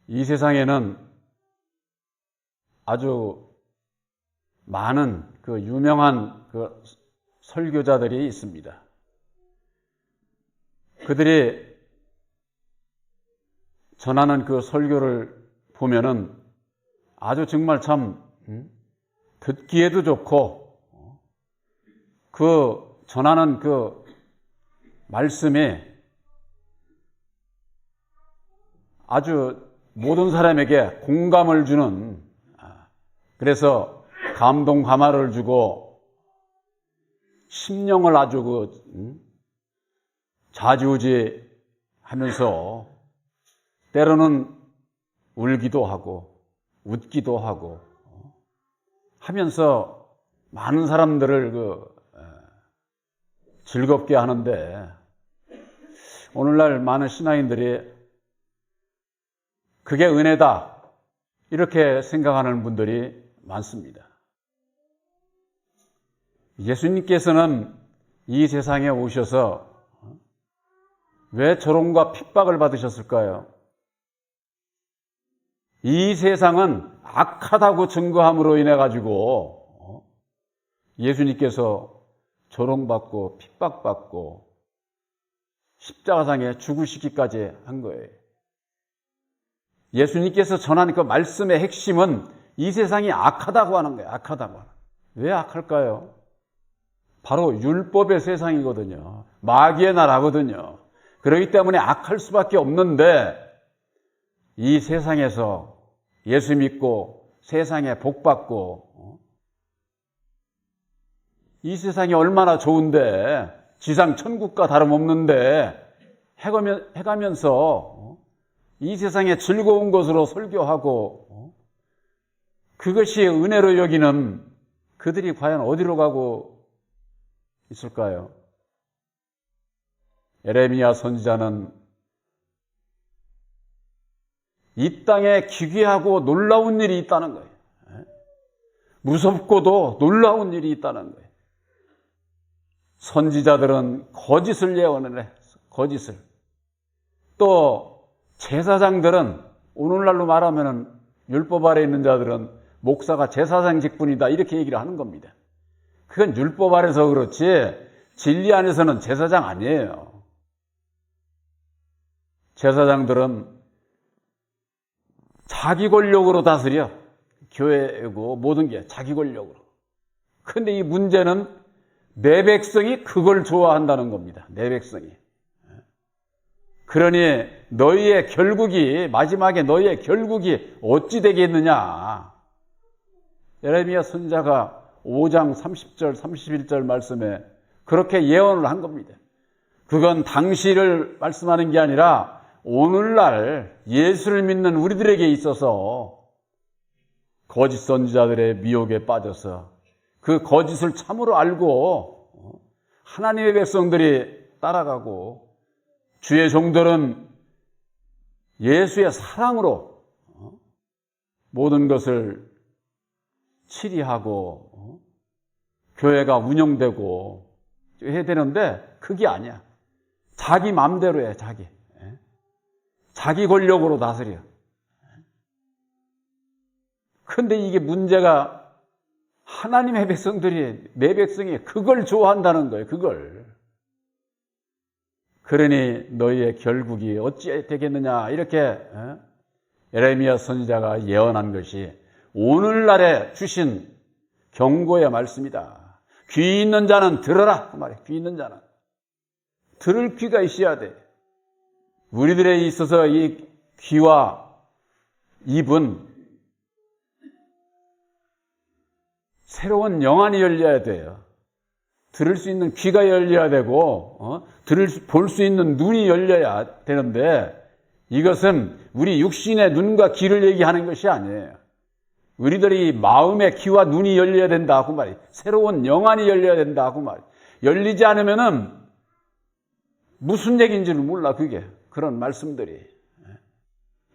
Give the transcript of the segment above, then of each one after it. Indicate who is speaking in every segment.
Speaker 1: 이 세상에는 아주 많은 그 유명한 그 설교자들이 있습니다. 그들이 전하는 그 설교를 보면은 아주 정말 참 듣기에도 좋고 그 전하는 그 말씀에 아주 모든 사람에게 공감을 주는, 그래서 감동 감화를 주고 심령을 아주 좌지우지 하면서 때로는 울기도 하고 웃기도 하고 하면서 많은 사람들을 즐겁게 하는데, 오늘날 많은 신앙인들이 그게 은혜다 이렇게 생각하는 분들이 많습니다. 예수님께서는 이 세상에 오셔서 왜 조롱과 핍박을 받으셨을까요? 이 세상은 악하다고 증거함으로 인해 가지고 예수님께서 조롱받고 핍박받고 십자가상에 죽으시기까지 한 거예요. 예수님께서 전하는 그 말씀의 핵심은 이 세상이 악하다고 하는 거예요. 악하다고 하는 거예요. 왜 악할까요? 바로 율법의 세상이거든요. 마귀의 나라거든요. 그렇기 때문에 악할 수밖에 없는데, 이 세상에서 예수 믿고 세상에 복받고 이 세상이 얼마나 좋은데, 지상 천국과 다름없는데 해가면서 이 세상에 즐거운 것으로 설교하고 그것이 은혜로 여기는 그들이 과연 어디로 가고 있을까요? 예레미야 선지자는 이 땅에 기괴하고 놀라운 일이 있다는 거예요. 무섭고도 놀라운 일이 있다는 거예요. 선지자들은 거짓을 예언을 해. 거짓을. 또 제사장들은, 오늘날로 말하면 율법 아래 있는 자들은 목사가 제사장 직분이다 이렇게 얘기를 하는 겁니다. 그건 율법 아래서 그렇지 진리 안에서는 제사장 아니에요. 제사장들은 자기 권력으로 다스려. 교회고 모든 게 자기 권력으로. 그런데 이 문제는 내 백성이 그걸 좋아한다는 겁니다. 내 백성이. 그러니 너희의 결국이, 마지막에 너희의 결국이 어찌 되겠느냐. 예레미야 선지자가 5장 30절 31절 말씀에 그렇게 예언을 한 겁니다. 그건 당시를 말씀하는 게 아니라 오늘날 예수를 믿는 우리들에게 있어서 거짓 선지자들의 미혹에 빠져서 그 거짓을 참으로 알고 하나님의 백성들이 따라가고, 주의 종들은 예수의 사랑으로 모든 것을 치리하고 교회가 운영되고 해야 되는데 그게 아니야. 자기 마음대로 해. 자기 권력으로 다스려. 그런데 이게 문제가 하나님의 백성들이, 내 백성이 그걸 좋아한다는 거예요. 그걸. 그러니 너희의 결국이 어찌 되겠느냐 이렇게 예레미야 선지자가 예언한 것이 오늘날에 주신 경고의 말씀이다. 귀 있는 자는 들어라 그 말이에요. 귀 있는 자는 들을 귀가 있어야 돼. 우리들에 있어서 이 귀와 입은 새로운 영안이 열려야 돼요. 들을 수 있는 귀가 열려야 되고 볼 수 있는 눈이 열려야 되는데, 이것은 우리 육신의 눈과 귀를 얘기하는 것이 아니에요. 우리들이 마음의 귀와 눈이 열려야 된다 그 말이에요. 새로운 영안이 열려야 된다 그 말이에요. 열리지 않으면은 무슨 얘기인지를 몰라. 그게 그런 말씀들이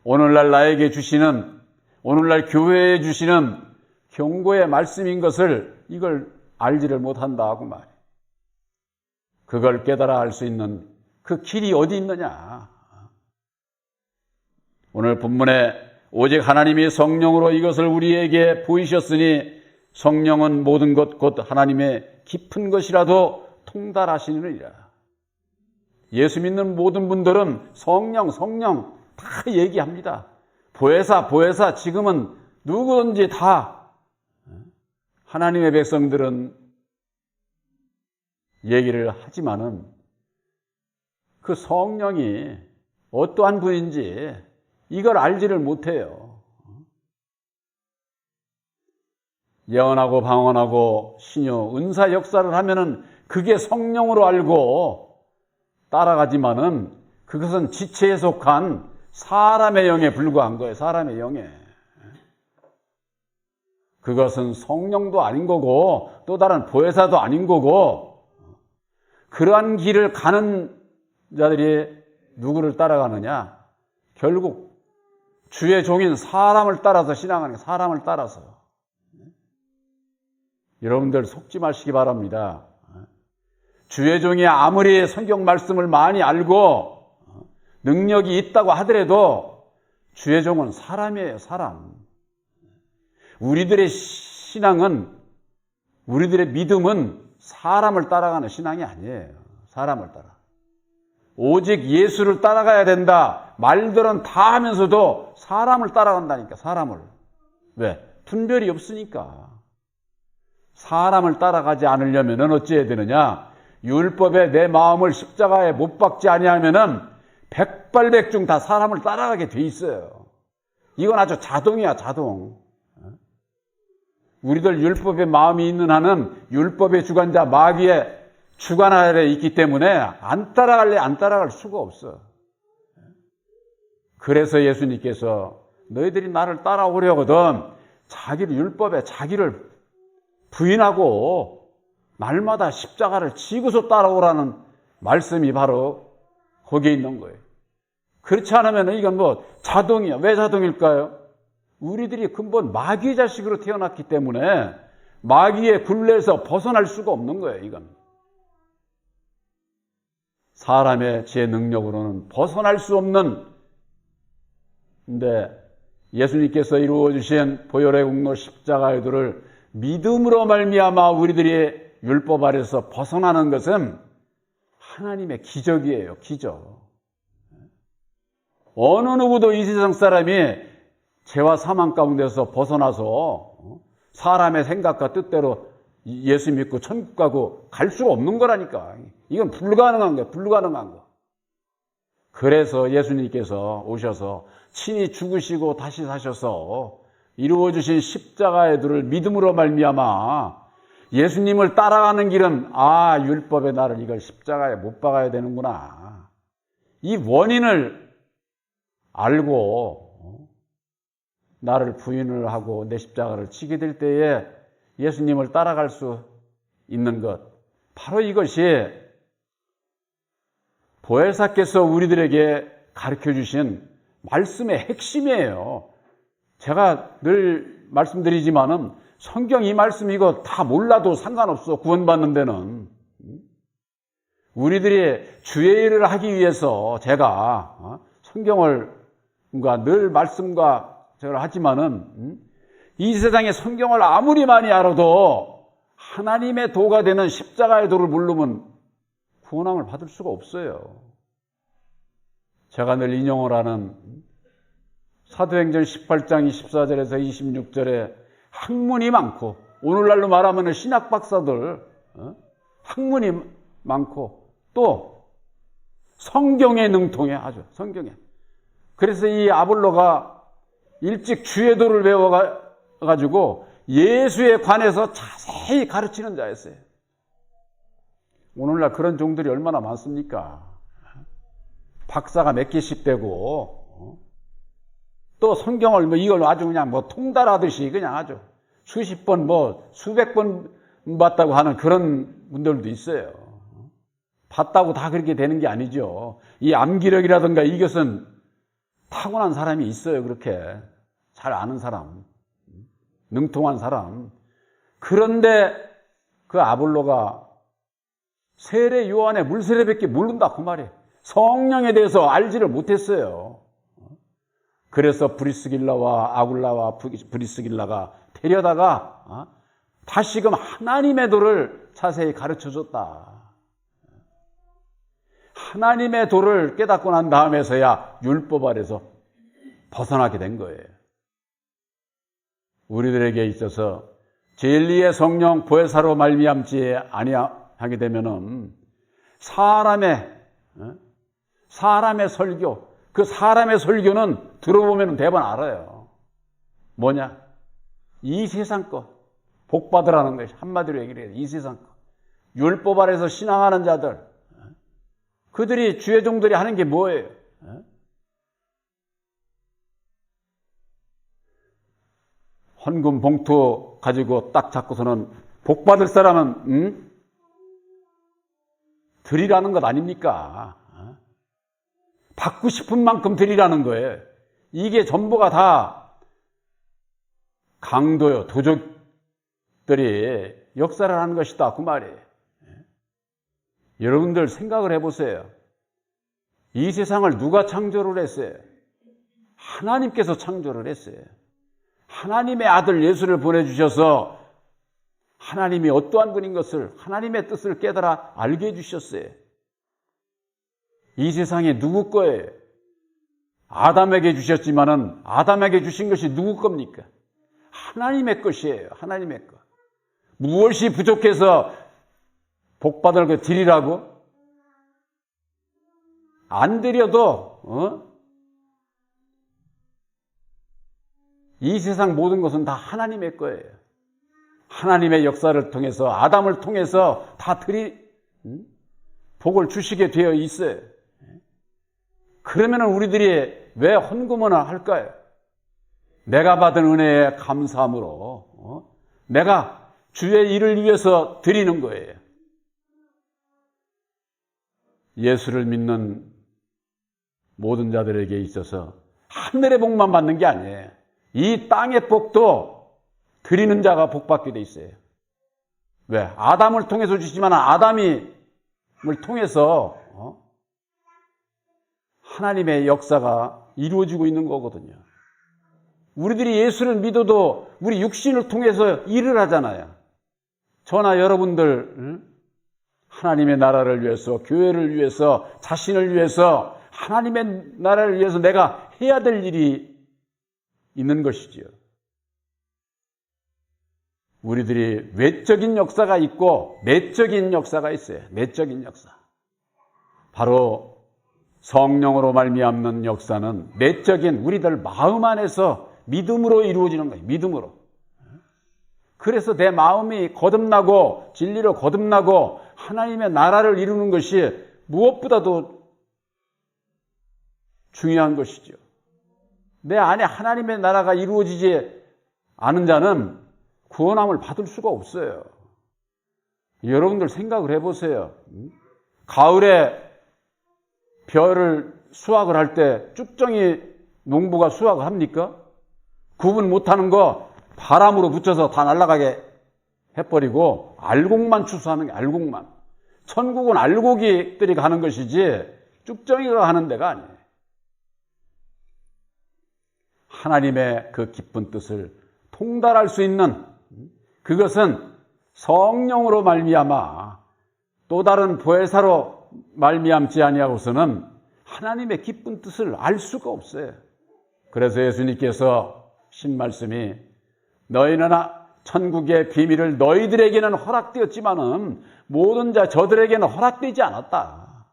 Speaker 1: 오늘날 나에게 주시는, 오늘날 교회에 주시는 경고의 말씀인 것을 이걸 알지를 못한다 그 말이에요. 그걸 깨달아 알 수 있는 그 길이 어디 있느냐. 오늘 본문에 오직 하나님이 성령으로 이것을 우리에게 보이셨으니 성령은 모든 것 곧 하나님의 깊은 것이라도 통달하시느니라. 예수 믿는 모든 분들은 성령 다 얘기합니다. 보혜사 지금은 누구든지 다 하나님의 백성들은 얘기를 하지만은 그 성령이 어떠한 분인지 이걸 알지를 못해요. 예언하고 방언하고 신유, 은사 역사를 하면은 그게 성령으로 알고 따라가지만은 그것은 지체에 속한 사람의 영에 불과한 거예요. 사람의 영에. 그것은 성령도 아닌 거고 또 다른 보혜사도 아닌 거고 그러한 길을 가는 자들이 누구를 따라가느냐? 결국 주의 종인 사람을 따라서 신앙하는 거예요. 사람을 따라서. 여러분들 속지 마시기 바랍니다. 주의 종이 아무리 성경 말씀을 많이 알고 능력이 있다고 하더라도 주의 종은 사람이에요. 사람. 우리들의 신앙은, 우리들의 믿음은 사람을 따라가는 신앙이 아니에요. 사람을 따라. 오직 예수를 따라가야 된다. 말들은 다 하면서도 사람을 따라간다니까. 사람을. 왜? 분별이 없으니까. 사람을 따라가지 않으려면 어찌해야 되느냐? 율법에 내 마음을 십자가에 못 박지 아니하면은 백발백중 다 사람을 따라가게 돼 있어요. 이건 아주 자동이야, 자동. 우리들 율법에 마음이 있는 한은 율법의 주관자 마귀의 주관 아래 있기 때문에 안 따라갈 수가 없어. 그래서 예수님께서 너희들이 나를 따라오려거든 자기를 율법에 자기를 부인하고 날마다 십자가를 지고서 따라오라는 말씀이 바로 거기에 있는 거예요. 그렇지 않으면 이건 뭐 자동이야. 왜 자동일까요? 우리들이 근본 마귀의 자식으로 태어났기 때문에 마귀의 굴레에서 벗어날 수가 없는 거예요. 이건 사람의 제 능력으로는 벗어날 수 없는, 근데 예수님께서 이루어주신 보혈의 공로 십자가의 도를 믿음으로 말미암아 우리들이 율법 아래서 벗어나는 것은 하나님의 기적이에요. 기적. 어느 누구도 이 세상 사람이 죄와 사망 가운데서 벗어나서 사람의 생각과 뜻대로 예수 믿고 천국 가고 갈 수가 없는 거라니까. 이건 불가능한 거예요. 불가능한 거. 그래서 예수님께서 오셔서 친히 죽으시고 다시 사셔서 이루어주신 십자가의 도를 믿음으로 말미암아 예수님을 따라가는 길은 율법의 나를 이걸 십자가에 못 박아야 되는구나. 이 원인을 알고 나를 부인을 하고 내 십자가를 지게 될 때에 예수님을 따라갈 수 있는 것, 바로 이것이 보혜사께서 우리들에게 가르쳐 주신 말씀의 핵심이에요. 제가 늘 말씀드리지만은 성경 이 말씀 이거 다 몰라도 상관없어. 구원받는 데는. 우리들이 주의 일을 하기 위해서 제가 성경을 늘 말씀과 저를 하지만은 이 세상에 성경을 아무리 많이 알아도 하나님의 도가 되는 십자가의 도를 모르면 구원함을 받을 수가 없어요. 제가 늘 인용을 하는 사도행전 18장 24절에서 26절에 학문이 많고, 오늘날로 말하면 신학 박사들 학문이 많고 또 성경에 능통해. 아주 성경에. 그래서 이 아볼로가 일찍 주의 도를 배워가지고 예수에 관해서 자세히 가르치는 자였어요. 오늘날 그런 종들이 얼마나 많습니까? 박사가 몇 개씩 되고 또 성경을 이걸 아주 그냥 통달하듯이 그냥 아주 수십 번 수백 번 봤다고 하는 그런 분들도 있어요. 봤다고 다 그렇게 되는 게 아니죠. 이 암기력이라든가 이것은 타고난 사람이 있어요. 그렇게 잘 아는 사람, 능통한 사람. 그런데 그 아볼로가 세례 요한의 물세례밖에 모른다 그 말이에요. 성령에 대해서 알지를 못했어요. 그래서 브리스길라와 아굴라와 브리스길라가 데려다가 다시금 하나님의 도를 자세히 가르쳐줬다. 하나님의 도를 깨닫고 난 다음에서야 율법 아래서 벗어나게 된 거예요. 우리들에게 있어서 진리의 성령 보혜사로 말미암지 아니하게 되면은 사람의 설교, 그 사람의 설교는 들어보면 대번 알아요. 뭐냐? 이 세상 것, 복 받으라는 것이 한마디로 얘기를 해요. 이 세상 것. 율법 아래서 신앙하는 자들, 그들이 주의 종들이 하는 게 뭐예요? 헌금 봉투 가지고 딱 잡고서는 복 받을 사람은 드리라는 것 아닙니까? 받고 싶은 만큼 드리라는 거예요. 이게 전부가 다 강도요, 도적들이 역사를 하는 것이다, 그 말이에요. 여러분들 생각을 해보세요. 이 세상을 누가 창조를 했어요? 하나님께서 창조를 했어요. 하나님의 아들 예수를 보내주셔서 하나님이 어떠한 분인 것을, 하나님의 뜻을 깨달아 알게 해주셨어요. 이 세상에 누구 거예요? 아담에게 주셨지만은 아담에게 주신 것이 누구 겁니까? 하나님의 것이에요. 하나님의 것. 무엇이 부족해서 복받을 거 드리라고? 안 드려도 이 세상 모든 것은 다 하나님의 거예요. 하나님의 역사를 통해서, 아담을 통해서 다 복을 주시게 되어 있어요. 그러면 우리들이 왜 헌금을 할까요? 내가 받은 은혜에 감사함으로 내가 주의 일을 위해서 드리는 거예요. 예수를 믿는 모든 자들에게 있어서 하늘의 복만 받는 게 아니에요. 이 땅의 복도 드리는 자가 복받게 돼 있어요. 왜? 아담을 통해서 주시지만 아담을 통해서 하나님의 역사가 이루어지고 있는 거거든요. 우리들이 예수를 믿어도 우리 육신을 통해서 일을 하잖아요. 저나 여러분들 하나님의 나라를 위해서, 교회를 위해서, 자신을 위해서, 하나님의 나라를 위해서 내가 해야 될 일이 있는 것이지요. 우리들이 외적인 역사가 있고 내적인 역사가 있어요. 내적인 역사. 바로 성령으로 말미암는 역사는 내적인 우리들 마음 안에서 믿음으로 이루어지는 거예요. 믿음으로. 그래서 내 마음이 거듭나고 진리로 거듭나고 하나님의 나라를 이루는 것이 무엇보다도 중요한 것이죠. 내 안에 하나님의 나라가 이루어지지 않은 자는 구원함을 받을 수가 없어요. 여러분들 생각을 해보세요. 가을에 별을 수확을 할 때 쭉정이 농부가 수확을 합니까? 구분 못하는 거 바람으로 붙여서 다 날아가게 해버리고 알곡만 추수하는 게 알곡만. 천국은 알곡이들이 가는 것이지 쭉정이가 가는 데가 아니에요. 하나님의 그 기쁜 뜻을 통달할 수 있는 그것은 성령으로 말미암아 또 다른 보혜사로 말미암지 아니하고서는 하나님의 기쁜 뜻을 알 수가 없어요. 그래서 예수님께서 신 말씀이 너희는 천국의 비밀을 너희들에게는 허락되었지만은 모든 저들에게는 허락되지 않았다.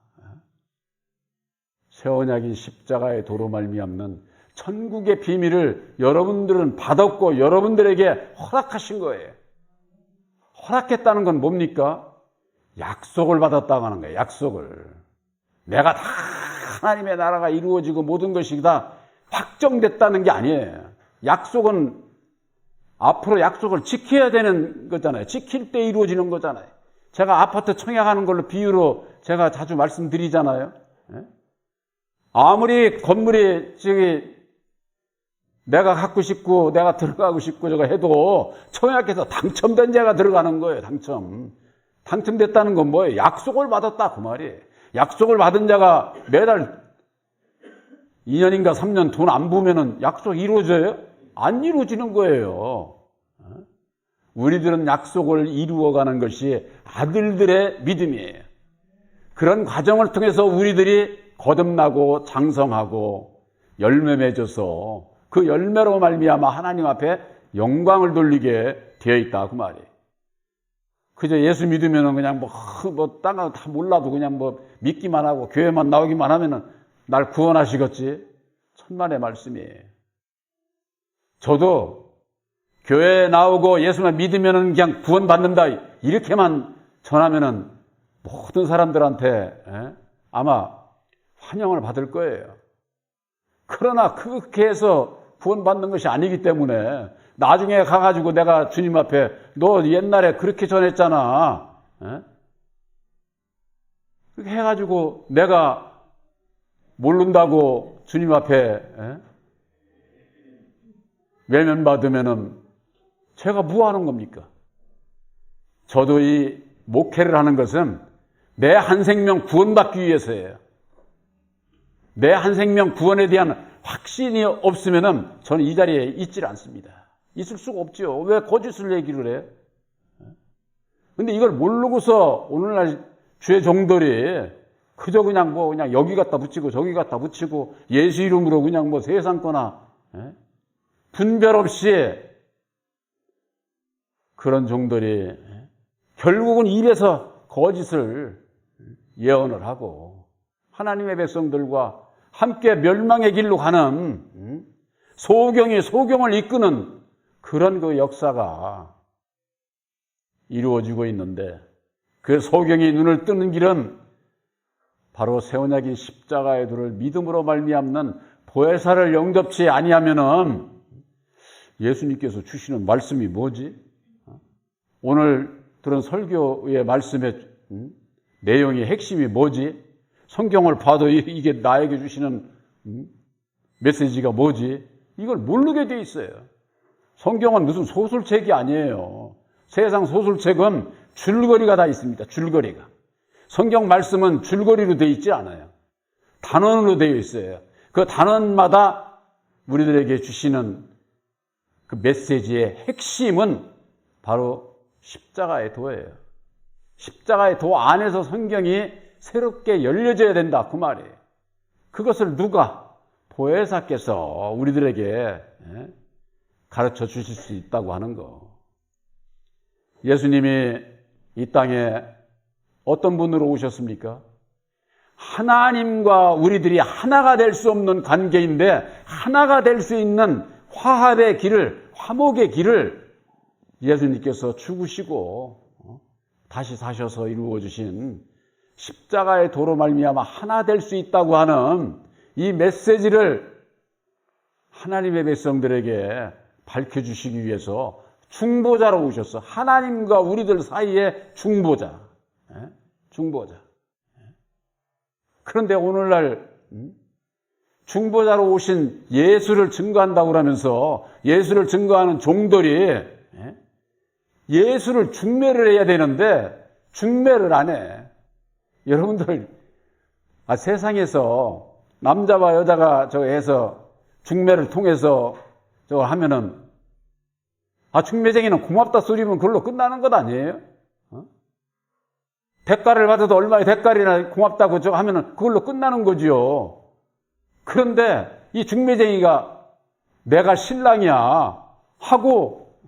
Speaker 1: 새 언약인 십자가의 도로 말미암는 천국의 비밀을 여러분들은 받았고 여러분들에게 허락하신 거예요. 허락했다는 건 뭡니까? 약속을 받았다고 하는 거예요. 약속을. 내가 다 하나님의 나라가 이루어지고 모든 것이 다 확정됐다는 게 아니에요. 약속은 앞으로 약속을 지켜야 되는 거잖아요. 지킬 때 이루어지는 거잖아요. 제가 아파트 청약하는 걸로 비유로 제가 자주 말씀드리잖아요. 아무리 건물이 내가 갖고 싶고 내가 들어가고 싶고 저거 해도 청약해서 당첨된 자가 들어가는 거예요. 당첨됐다는 건 뭐예요? 약속을 받았다 그 말이에요. 약속을 받은 자가 매달 2년인가 3년 돈 안 부으면 약속 이루어져요? 안 이루어지는 거예요. 우리들은 약속을 이루어가는 것이 아들들의 믿음이에요. 그런 과정을 통해서 우리들이 거듭나고 장성하고 열매 맺어서 그 열매로 말미암아 하나님 앞에 영광을 돌리게 되어 있다 그 말이에요. 그저 예수 믿으면 그냥 딴 거 다 몰라도 그냥 믿기만 하고 교회만 나오기만 하면은 날 구원하시겠지? 천만의 말씀이에요. 저도 교회에 나오고 예수만 믿으면은 그냥 구원받는다 이렇게만 전하면은 모든 사람들한테 아마 환영을 받을 거예요. 그러나 그렇게 해서 구원받는 것이 아니기 때문에 나중에 가가지고 내가 주님 앞에 너 옛날에 그렇게 전했잖아. 그렇게 해가지고 내가 모른다고 주님 앞에 외면받으면은 제가 뭐 하는 겁니까? 저도 이 목회를 하는 것은 내 한 생명 구원받기 위해서예요. 내 한 생명 구원에 대한 확신이 없으면은 저는 이 자리에 있질 않습니다. 있을 수가 없죠. 왜 거짓을 얘기를 해? 근데 이걸 모르고서 오늘날 주의 종들이 그저 그냥 여기 갖다 붙이고 저기 갖다 붙이고 예수 이름으로 그냥 세상 거나 분별 없이 그런 종들이 결국은 입에서 거짓을 예언을 하고 하나님의 백성들과 함께 멸망의 길로 가는 소경이 소경을 이끄는 그런 그 역사가 이루어지고 있는데 그 소경이 눈을 뜨는 길은 바로 새 언약인 십자가의 도를 믿음으로 말미암는 보혜사를 영접치 아니하면은 예수님께서 주시는 말씀이 뭐지? 오늘 들은 설교의 말씀의 내용의 핵심이 뭐지? 성경을 봐도 이게 나에게 주시는 메시지가 뭐지? 이걸 모르게 돼 있어요. 성경은 무슨 소설책이 아니에요. 세상 소설책은 줄거리가 다 있습니다. 줄거리가. 성경 말씀은 줄거리로 되어 있지 않아요. 단원으로 되어 있어요. 그 단원마다 우리들에게 주시는 그 메시지의 핵심은 바로 십자가의 도예요. 십자가의 도 안에서 성경이 새롭게 열려져야 된다 그 말이에요. 그것을 누가? 보혜사께서 우리들에게 가르쳐 주실 수 있다고 하는 거. 예수님이 이 땅에 어떤 분으로 오셨습니까? 하나님과 우리들이 하나가 될 수 없는 관계인데 하나가 될 수 있는 화합의 길을, 화목의 길을 예수님께서 죽으시고 다시 사셔서 이루어 주신 십자가의 도로 말미암아 하나 될 수 있다고 하는 이 메시지를 하나님의 백성들에게 밝혀주시기 위해서 중보자로 오셨어. 하나님과 우리들 사이의 중보자. 중보자. 그런데 오늘날 중보자로 오신 예수를 증거한다고 그러면서 예수를 증거하는 종들이 예수를 중매를 해야 되는데 중매를 안 해. 여러분들 세상에서 남자와 여자가 해서 중매를 통해서 하면은 중매쟁이는 고맙다 소리면 그걸로 끝나는 것 아니에요? 대가를 받아도 얼마의 대가리나 고맙다고 하면은 그걸로 끝나는 거지요. 그런데 이 중매쟁이가 내가 신랑이야 하고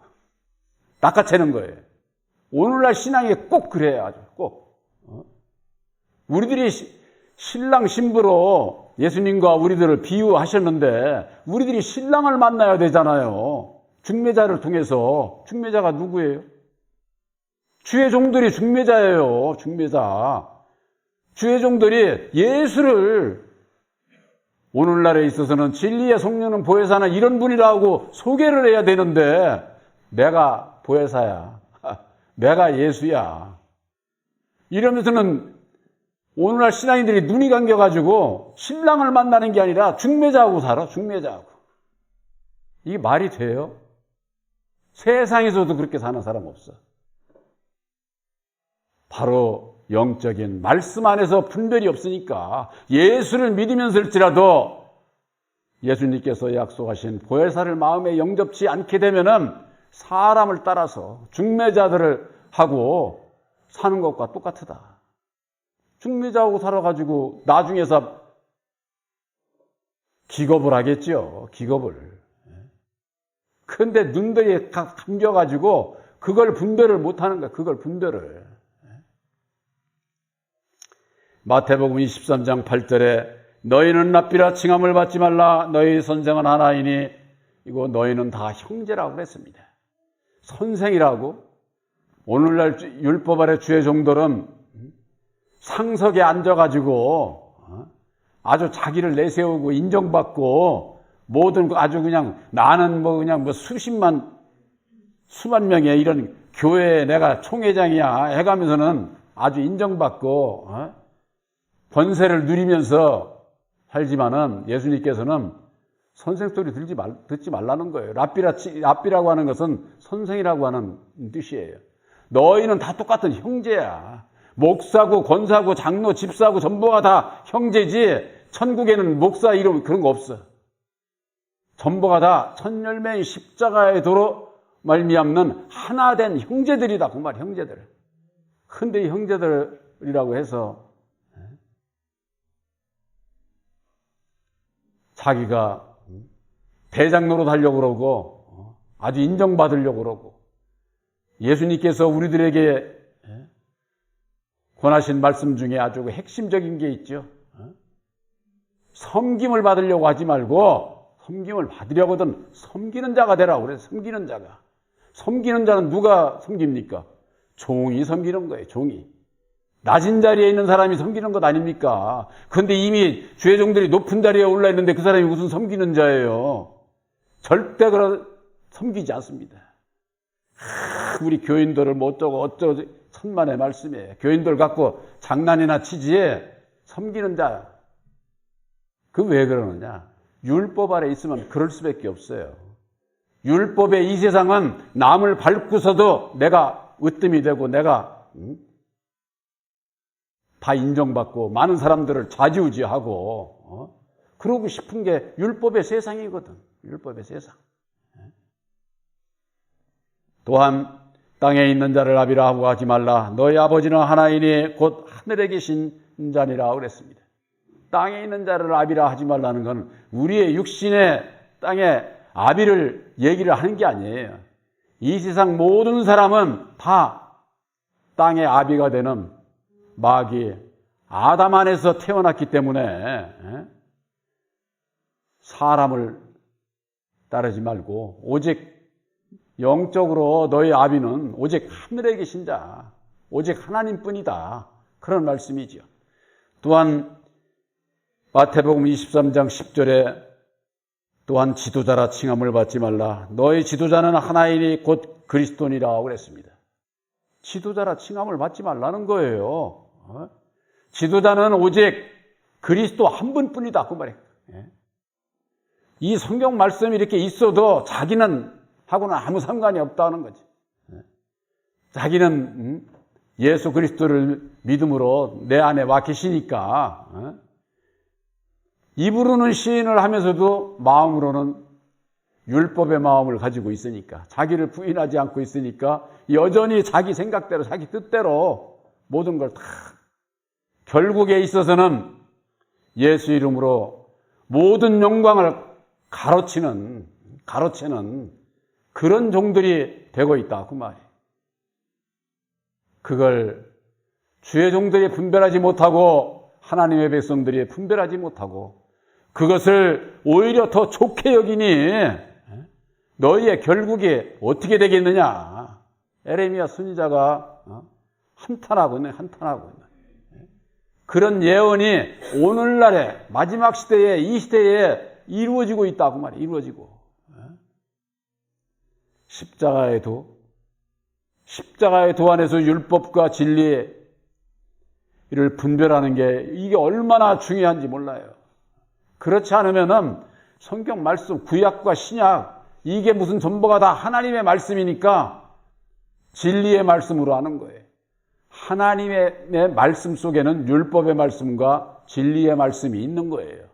Speaker 1: 낚아채는 거예요. 오늘날 신앙이 꼭 그래요. 아주 꼭. 우리들이 신랑 신부로 예수님과 우리들을 비유하셨는데 우리들이 신랑을 만나야 되잖아요. 중매자를 통해서. 중매자가 누구예요? 주의 종들이 중매자예요. 중매자. 주의 종들이 예수를 오늘날에 있어서는 진리의 성령은 보혜사는 이런 분이라고 소개를 해야 되는데 내가 보혜사야. 내가 예수야. 이러면서는 오늘날 신앙인들이 눈이 감겨가지고 신랑을 만나는 게 아니라 중매자하고 살아. 중매자하고. 이게 말이 돼요? 세상에서도 그렇게 사는 사람 없어. 바로 영적인 말씀 안에서 분별이 없으니까 예수를 믿으면서일지라도 예수님께서 약속하신 보혜사를 마음에 영접치 않게 되면은 사람을 따라서 중매자들을 하고 사는 것과 똑같다. 중매자하고 살아가지고 나중에서 기겁을 하겠죠. 기겁을. 그런데 눈들이 감겨가지고 그걸 분별을 못하는 거야. 그걸 분별을. 마태복음 23장 8절에 너희는 랍비라 칭함을 받지 말라. 너희 선생은 하나이니 이거 너희는 다 형제라고 그랬습니다. 선생이라고. 오늘날 율법 아래 주의 종들은 상석에 앉아가지고 아주 자기를 내세우고 인정받고 모든 아주 그냥 나는 그냥 수만 명의 이런 교회에 내가 총회장이야 해가면서는 아주 인정받고 권세를 누리면서 살지만은 예수님께서는 선생 소리 듣지 말라는 거예요. 랍비라고 하는 것은 선생이라고 하는 뜻이에요. 너희는 다 똑같은 형제야. 목사고 권사고 장로 집사고 전부가 다 형제지. 천국에는 목사 이름 그런 거 없어. 전부가 다 천열매의 십자가의 도로 말미암는 하나된 형제들이다. 그 말 형제들. 근데 형제들이라고 해서 자기가 대장 노릇하려고 그러고 아주 인정받으려고 그러고 예수님께서 우리들에게 권하신 말씀 중에 아주 핵심적인 게 있죠. 섬김을 받으려고 하지 말고 섬김을 받으려거든 섬기는 자가 되라고 그래서 섬기는 자가. 섬기는 자는 누가 섬깁니까? 종이 섬기는 거예요. 종이. 낮은 자리에 있는 사람이 섬기는 것 아닙니까? 그런데 이미 주의 종들이 높은 자리에 올라 있는데 그 사람이 무슨 섬기는 자예요? 절대 섬기지 않습니다. 우리 교인들을 어쩌고 천만의 말씀이에요. 교인들 갖고 장난이나 치지 섬기는 자. 그 왜 그러느냐? 율법 아래 있으면 그럴 수밖에 없어요. 율법의 이 세상은 남을 밟고서도 내가 으뜸이 되고 내가 다 인정받고 많은 사람들을 좌지우지하고 그러고 싶은 게 율법의 세상이거든. 율법의 세상. 또한 땅에 있는 자를 아비라 하고 하지 말라. 너희 아버지는 하나이니 곧 하늘에 계신 자니라 그랬습니다. 땅에 있는 자를 아비라 하지 말라는 건 우리의 육신의 땅에 아비를 얘기를 하는 게 아니에요. 이 세상 모든 사람은 다 땅의 아비가 되는 마귀 아담 안에서 태어났기 때문에 사람을 따르지 말고 오직 영적으로 너희 아비는 오직 하늘에 계신 자, 오직 하나님뿐이다. 그런 말씀이죠. 또한 마태복음 23장 10절에 또한 지도자라 칭함을 받지 말라. 너희 지도자는 하나이니 곧 그리스도니라 그랬습니다. 지도자라 칭함을 받지 말라는 거예요. 지도자는 오직 그리스도 한 분뿐이다. 그 말이에요. 이 성경 말씀이 이렇게 있어도 자기는 하고는 아무 상관이 없다는 거지. 자기는 예수 그리스도를 믿음으로 내 안에 와 계시니까 입으로는 시인을 하면서도 마음으로는 율법의 마음을 가지고 있으니까 자기를 부인하지 않고 있으니까 여전히 자기 생각대로 자기 뜻대로 모든 걸 다 결국에 있어서는 예수 이름으로 모든 영광을 가로채는 그런 종들이 되고 있다. 그 말이에요. 그걸 주의 종들이 분별하지 못하고 하나님의 백성들이 분별하지 못하고 그것을 오히려 더 좋게 여기니 너희의 결국이 어떻게 되겠느냐. 에레미야 선지자가 한탄하고 있는 그런 예언이 오늘날에 마지막 시대에 이 시대에 이루어지고 있다. 그 말이에요. 이루어지고. 십자가의 도 안에서 율법과 진리를 분별하는 게 이게 얼마나 중요한지 몰라요. 그렇지 않으면은 성경 말씀, 구약과 신약 이게 무슨 전부가 다 하나님의 말씀이니까 진리의 말씀으로 하는 거예요. 하나님의 말씀 속에는 율법의 말씀과 진리의 말씀이 있는 거예요.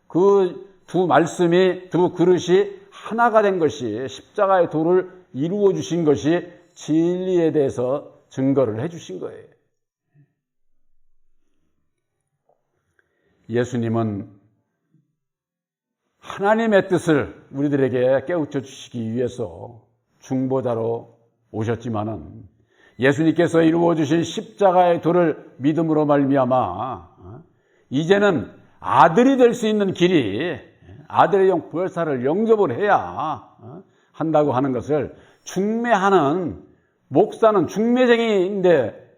Speaker 1: 그 두 말씀이, 두 그릇이 하나가 된 것이, 십자가의 도를 이루어 주신 것이 진리에 대해서 증거를 해 주신 거예요. 예수님은 하나님의 뜻을 우리들에게 깨우쳐 주시기 위해서 중보자로 오셨지만은, 예수님께서 이루어 주신 십자가의 도를 믿음으로 말미암아 이제는 아들이 될 수 있는 길이, 아들의 영 부활사를 영접을 해야 한다고 하는 것을 중매하는, 목사는 중매쟁이인데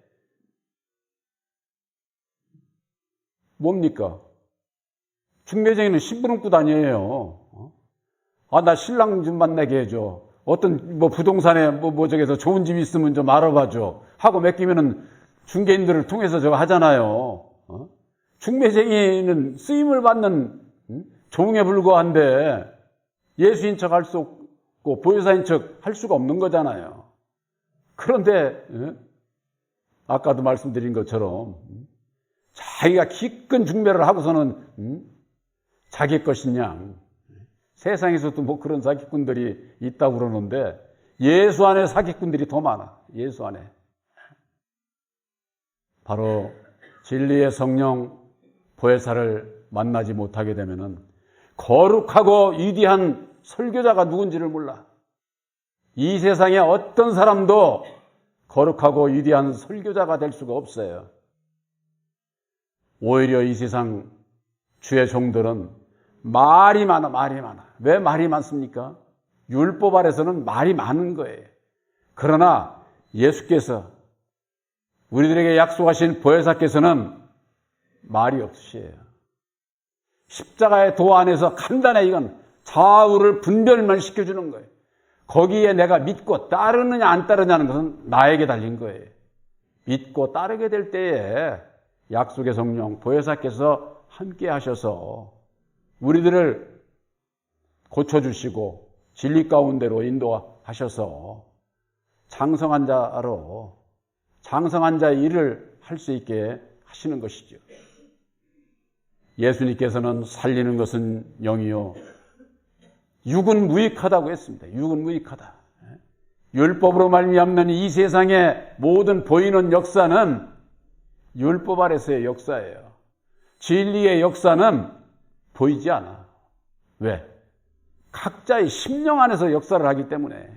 Speaker 1: 뭡니까? 중매쟁이는 심부름꾼 아니에요. 나 신랑 좀 만나게 해줘. 어떤 부동산에 저기서 좋은 집 있으면 좀 알아봐줘 하고 맡기면은 중개인들을 통해서 저거 하잖아요. 중매쟁이는 쓰임을 받는 종에 불과한데 예수인 척 할 수 없고 보혜사인 척 할 수가 없는 거잖아요. 그런데 아까도 말씀드린 것처럼 자기가 기꺼이 중매를 하고서는 자기 것이냐, 세상에서도 그런 사기꾼들이 있다고 그러는데 예수 안에 사기꾼들이 더 많아. 예수 안에. 바로 진리의 성령 보혜사를 만나지 못하게 되면은 거룩하고 위대한 설교자가 누군지를 몰라. 이 세상에 어떤 사람도 거룩하고 위대한 설교자가 될 수가 없어요. 오히려 이 세상 주의 종들은 말이 많아, 말이 많아. 왜 말이 많습니까? 율법 아래서는 말이 많은 거예요. 그러나 예수께서, 우리들에게 약속하신 보혜사께서는 말이 없으시에요. 십자가의 도 안에서 간단히 이건 좌우를 분별만 시켜주는 거예요. 거기에 내가 믿고 따르느냐 안 따르냐는 것은 나에게 달린 거예요. 믿고 따르게 될 때에 약속의 성령 보혜사께서 함께 하셔서 우리들을 고쳐주시고 진리 가운데로 인도하셔서 장성한 자로, 장성한 자의 일을 할 수 있게 하시는 것이죠. 예수님께서는 살리는 것은 영이요 육은 무익하다고 했습니다. 육은 무익하다. 율법으로 말미암는 이 세상의 모든 보이는 역사는 율법 아래서의 역사예요. 진리의 역사는 보이지 않아. 왜? 각자의 심령 안에서 역사를 하기 때문에.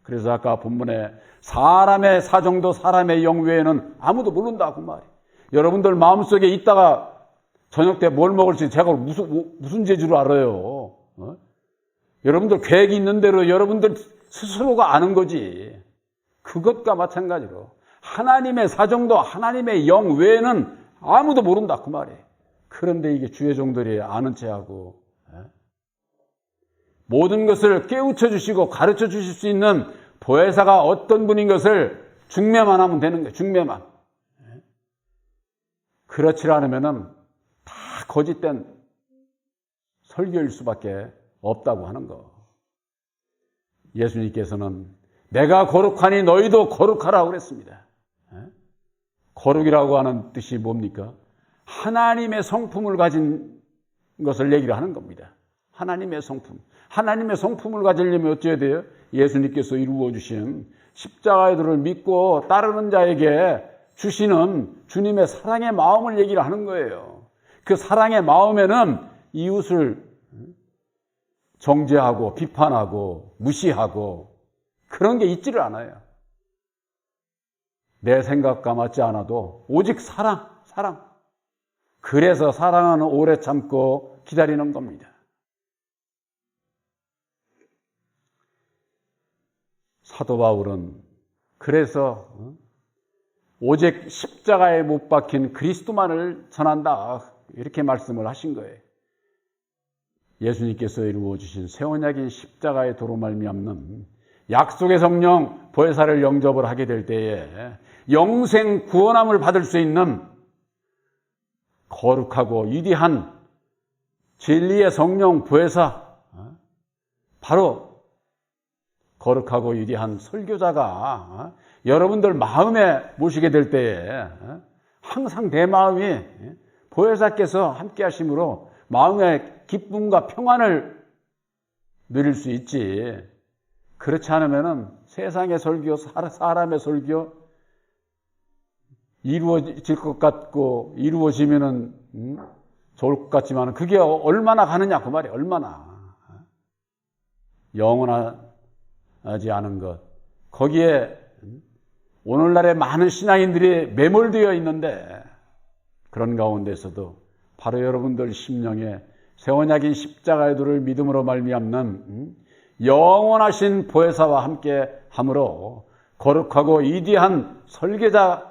Speaker 1: 그래서 아까 본문에 사람의 사정도 사람의 영 외에는 아무도 모른다 그 말이에요. 여러분들 마음속에 있다가 저녁 때 뭘 먹을지 제가 무슨 재주로 알아요. 여러분들 계획이 있는 대로 여러분들 스스로가 아는 거지. 그것과 마찬가지로 하나님의 사정도 하나님의 영 외에는 아무도 모른다 그 말이에요. 그런데 이게 주의 종들이 아는 체하고 모든 것을 깨우쳐 주시고 가르쳐 주실 수 있는 보혜사가 어떤 분인 것을 중매만 하면 되는 거예요. 중매만. 그렇지 않으면은 다 거짓된 설교일 수밖에 없다고 하는 거. 예수님께서는 내가 거룩하니 너희도 거룩하라고 그랬습니다. 거룩이라고 하는 뜻이 뭡니까? 하나님의 성품을 가진 것을 얘기를 하는 겁니다. 하나님의 성품. 하나님의 성품을 가지려면 어찌해야 돼요? 예수님께서 이루어 주신 십자가의 도를 믿고 따르는 자에게 주시는 주님의 사랑의 마음을 얘기를 하는 거예요. 그 사랑의 마음에는 이웃을 정죄하고 비판하고 무시하고 그런 게 있지를 않아요. 내 생각과 맞지 않아도 오직 사랑. 그래서 사랑은 오래 참고 기다리는 겁니다. 사도 바울은 그래서 오직 십자가에 못 박힌 그리스도만을 전한다 이렇게 말씀을 하신 거예요. 예수님께서 이루어 주신 새 언약인 십자가의 도로 말미암는 약속의 성령 보혜사를 영접을 하게 될 때에 영생 구원함을 받을 수 있는 거룩하고 위대한 진리의 성령 보혜사, 바로 거룩하고 위대한 설교자가 여러분들 마음에 모시게 될 때에 항상 내 마음이 보혜사께서 함께 하심으로 마음의 기쁨과 평안을 누릴 수 있지. 그렇지 않으면은 세상의 설교, 사람의 설교 이루어질 것 같고 이루어지면은 좋을 것 같지만 그게 얼마나 가느냐 그 말이에요. 얼마나 영원하지 않은 것. 거기에 오늘날의 많은 신앙인들이 매몰되어 있는데 그런 가운데서도 바로 여러분들 심령에 새 언약인 십자가의 도를 믿음으로 말미암는 영원하신 보혜사와 함께 함으로 거룩하고 위대한 설계자와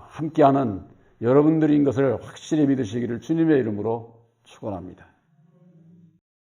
Speaker 1: 함께하는 여러분들인 것을 확실히 믿으시기를 주님의 이름으로 축원합니다.